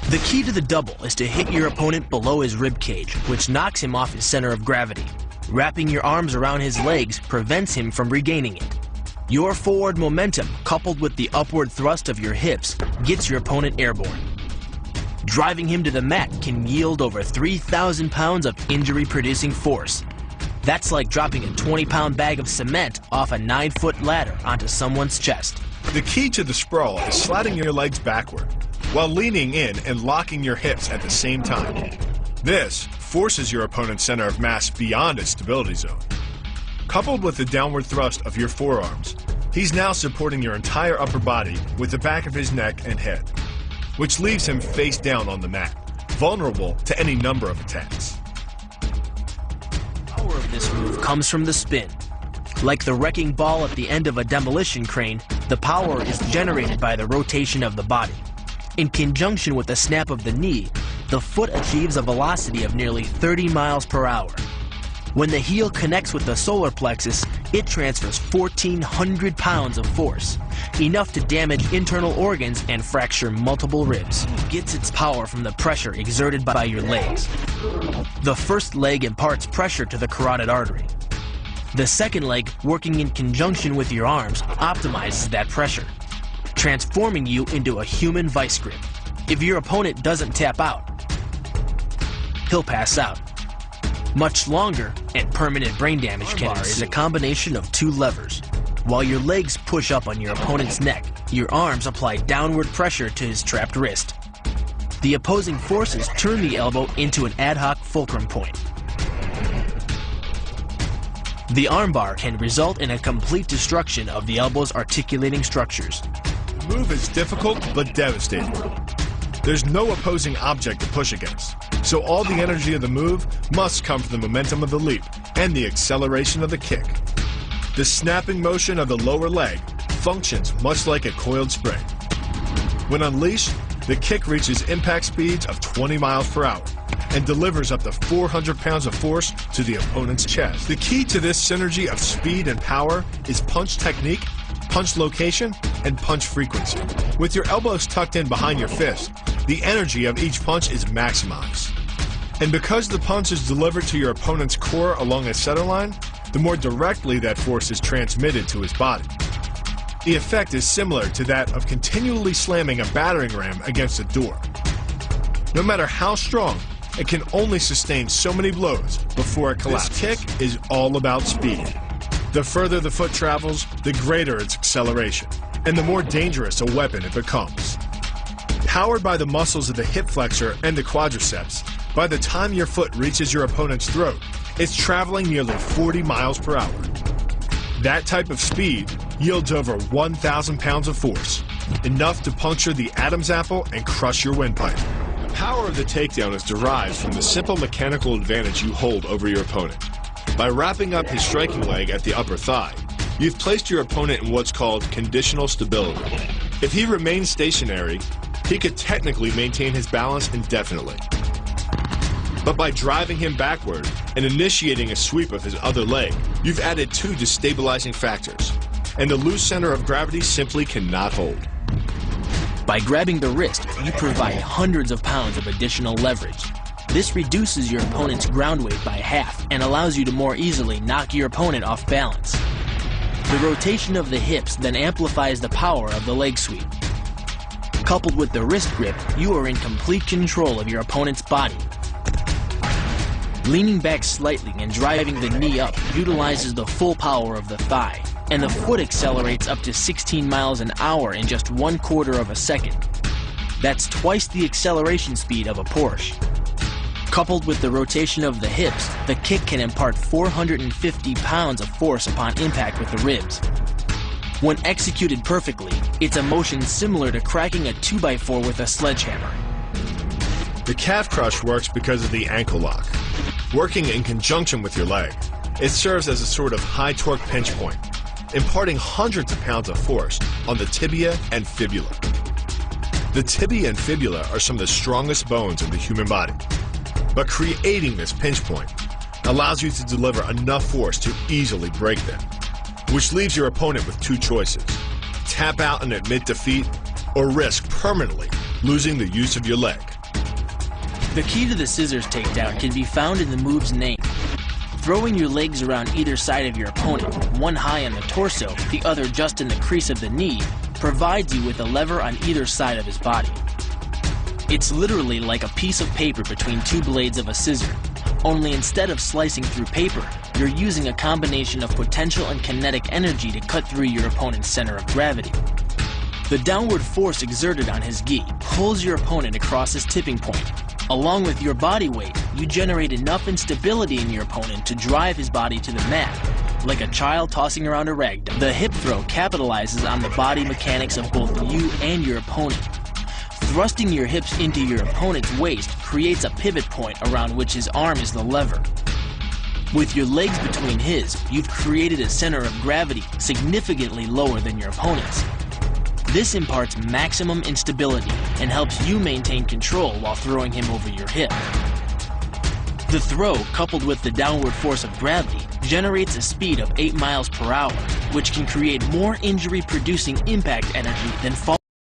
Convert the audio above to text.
The key to the double is to hit your opponent below his rib cage, which knocks him off his center of gravity. Wrapping your arms around his legs prevents him from regaining it. Your forward momentum, coupled with the upward thrust of your hips, gets your opponent airborne. Driving him to the mat can yield over 3,000 pounds of injury-producing force. That's like dropping a 20-pound bag of cement off a 9-foot ladder onto someone's chest. The key to the sprawl is sliding your legs backward, while leaning in and locking your hips at the same time. This forces your opponent's center of mass beyond its stability zone. Coupled with the downward thrust of your forearms, he's now supporting your entire upper body with the back of his neck and head, which leaves him face down on the mat, vulnerable to any number of attacks. The power of this move comes from the spin. Like the wrecking ball at the end of a demolition crane, the power is generated by the rotation of the body. In conjunction with the snap of the knee, the foot achieves a velocity of nearly 30 miles per hour. When the heel connects with the solar plexus, it transfers 1,400 pounds of force, enough to damage internal organs and fracture multiple ribs. It gets its power from the pressure exerted by your legs. The first leg imparts pressure to the carotid artery. The second leg, working in conjunction with your arms, optimizes that pressure, transforming you into a human vice grip. If your opponent doesn't tap out, he'll pass out. Much longer and permanent brain damage can ensue. Is a combination of two levers. While your legs push up on your opponent's neck, your arms apply downward pressure to his trapped wrist. The opposing forces turn the elbow into an ad hoc fulcrum point. The armbar can result in a complete destruction of the elbow's articulating structures. The move is difficult but devastating. There's no opposing object to push against, so all the energy of the move must come from the momentum of the leap and the acceleration of the kick. The snapping motion of the lower leg functions much like a coiled spring. When unleashed, the kick reaches impact speeds of 20 miles per hour and delivers up to 400 pounds of force to the opponent's chest. The key to this synergy of speed and power is punch technique, punch location, and punch frequency. With your elbows tucked in behind your fist, the energy of each punch is maximized. And because the punch is delivered to your opponent's core along a center line, the more directly that force is transmitted to his body. The effect is similar to that of continually slamming a battering ram against a door. No matter how strong, it can only sustain so many blows before it collapses. This kick is all about speed. The further the foot travels, the greater its acceleration, and the more dangerous a weapon it becomes. Powered by the muscles of the hip flexor and the quadriceps, by the time your foot reaches your opponent's throat, it's traveling nearly 40 miles per hour. That type of speed yields over 1,000 pounds of force, enough to puncture the Adam's apple and crush your windpipe. The power of the takedown is derived from the simple mechanical advantage you hold over your opponent. By wrapping up his striking leg at the upper thigh, you've placed your opponent in what's called conditional stability. If he remains stationary, he could technically maintain his balance indefinitely. But by driving him backward and initiating a sweep of his other leg, you've added two destabilizing factors, and the loose center of gravity simply cannot hold. By grabbing the wrist, you provide hundreds of pounds of additional leverage. This reduces your opponent's ground weight by half and allows you to more easily knock your opponent off balance. The rotation of the hips then amplifies the power of the leg sweep. Coupled with the wrist grip, you are in complete control of your opponent's body. Leaning back slightly and driving the knee up utilizes the full power of the thigh, and the foot accelerates up to 16 miles an hour in just 1/4 of a second. That's twice the acceleration speed of a Porsche. Coupled with the rotation of the hips, the kick can impart 450 pounds of force upon impact with the ribs. When executed perfectly, it's a motion similar to cracking a 2x4 with a sledgehammer. The calf crush works because of the ankle lock. Working in conjunction with your leg, it serves as a sort of high torque pinch point, imparting hundreds of pounds of force on the tibia and fibula. The tibia and fibula are some of the strongest bones of the human body, but creating this pinch point allows you to deliver enough force to easily break them, which leaves your opponent with two choices: tap out and admit defeat, or risk permanently losing the use of your leg. The key to the scissors takedown can be found in the move's name. Throwing your legs around either side of your opponent, one high on the torso, the other just in the crease of the knee, provides you with a lever on either side of his body. It's literally like a piece of paper between two blades of a scissor, only instead of slicing through paper, you're using a combination of potential and kinetic energy to cut through your opponent's center of gravity. The downward force exerted on his gi pulls your opponent across his tipping point. Along with your body weight, you generate enough instability in your opponent to drive his body to the mat, like a child tossing around a rag doll. The hip throw capitalizes on the body mechanics of both you and your opponent. Thrusting your hips into your opponent's waist creates a pivot point around which his arm is the lever. With your legs between his, you've created a center of gravity significantly lower than your opponent's. This imparts maximum instability and helps you maintain control while throwing him over your hip. The throw, coupled with the downward force of gravity, generates a speed of 8 miles per hour, which can create more injury-producing impact energy than falling.